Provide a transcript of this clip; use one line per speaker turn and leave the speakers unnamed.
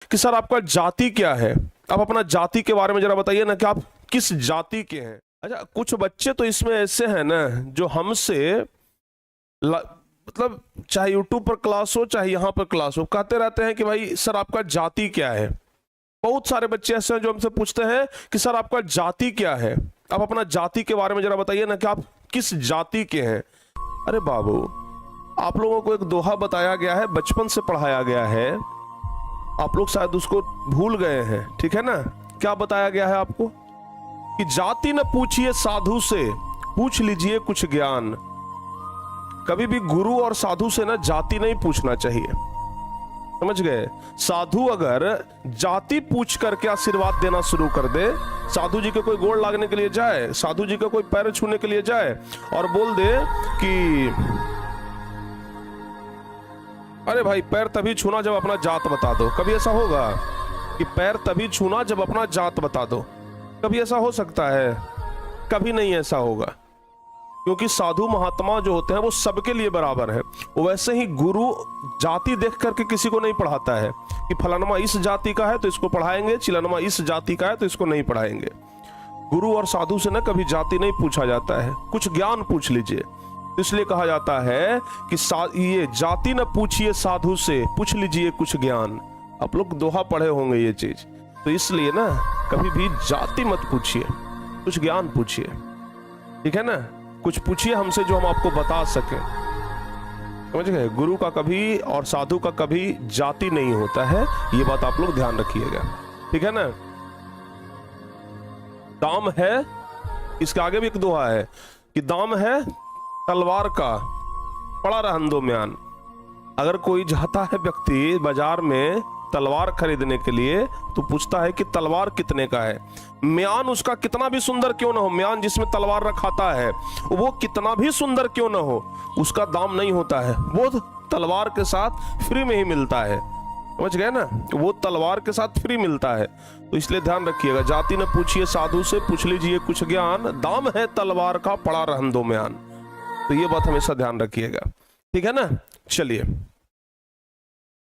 कि सर आपका जाति क्या है, आप अपना जाति के बारे में जरा बताइए ना कि आप किस जाति के हैं। अच्छा, कुछ बच्चे तो इसमें ऐसे हैं ना जो हमसे मतलब चाहे यूट्यूब पर क्लास हो चाहे यहाँ पर क्लास हो, कहते रहते हैं कि भाई सर आपका जाति क्या है। बहुत सारे बच्चे ऐसे हैं जो हमसे पूछते हैं कि सर आपका जाति क्या है, आप अपना जाति के बारे में जरा बताइए ना कि आप किस जाति के हैं। अरे बाबू, आप लोगों को एक दोहा बताया गया है, बचपन से पढ़ाया गया है, आप लोग शायद उसको भूल गए हैं, ठीक है ना। क्या बताया गया है आपको कि जाति न पूछिए साधु से, पूछ लीजिए कुछ ज्ञान। कभी भी गुरु और साधु से ना जाति नहीं पूछना चाहिए, समझ गए। साधु अगर जाति पूछ करके आशीर्वाद देना शुरू कर दे, साधु जी के कोई गोड़ लागने के लिए जाए, साधु जी का कोई पैर छूने के लिए जाए और बोल दे कि अरे भाई पैर तभी छूना जब अपना जात बता दो, कभी ऐसा होगा कि पैर तभी छूना जब अपना जात बता दो? कभी ऐसा हो सकता है? कभी नहीं ऐसा होगा, क्योंकि साधु महात्मा जो होते हैं वो सबके लिए बराबर है। वैसे ही गुरु जाति देख करके किसी को नहीं पढ़ाता है कि फलानमा इस जाति का है तो इसको पढ़ाएंगे, चिलनमा इस जाति का है तो इसको नहीं पढ़ाएंगे। गुरु और साधु से ना कभी जाति नहीं पूछा जाता है, कुछ ज्ञान पूछ लीजिए। इसलिए कहा जाता है कि ये जाति न पूछिए साधु से, पूछ लीजिए कुछ ज्ञान। आप लोग दोहा पढ़े होंगे ये चीज, तो इसलिए ना कभी भी जाति मत पूछिए, कुछ ज्ञान पूछिए, ठीक है ना। कुछ पूछिए हमसे जो हम आपको बता सके, समझ गए। गुरु का कभी और साधु का कभी जाति नहीं होता है, ये बात आप लोग ध्यान रखिएगा, ठीक है ना। दाम है, इसके आगे भी एक दोहा है कि दाम है तलवार का, पड़ा रहन दो म्यान। अगर कोई जाता है व्यक्ति बाजार में तलवार खरीदने के लिए तो पूछता है कि तलवार कितने का है। म्यान उसका कितना भी सुंदर क्यों ना हो, म्यान जिसमें तलवार रखाता है वो कितना भी सुंदर क्यों ना हो, उसका दाम नहीं होता है, वो तलवार के साथ फ्री में ही मिलता है, समझ गए ना। वो तलवार के साथ फ्री मिलता है। तो इसलिए ध्यान रखिएगा, जाति न पूछिए साधु से, पूछ लीजिए कुछ ज्ञान। दाम है तलवार का, पड़ा रहन दो म्यान। तो ये बात हमेशा ध्यान रखिएगा, ठीक है ना। चलिए।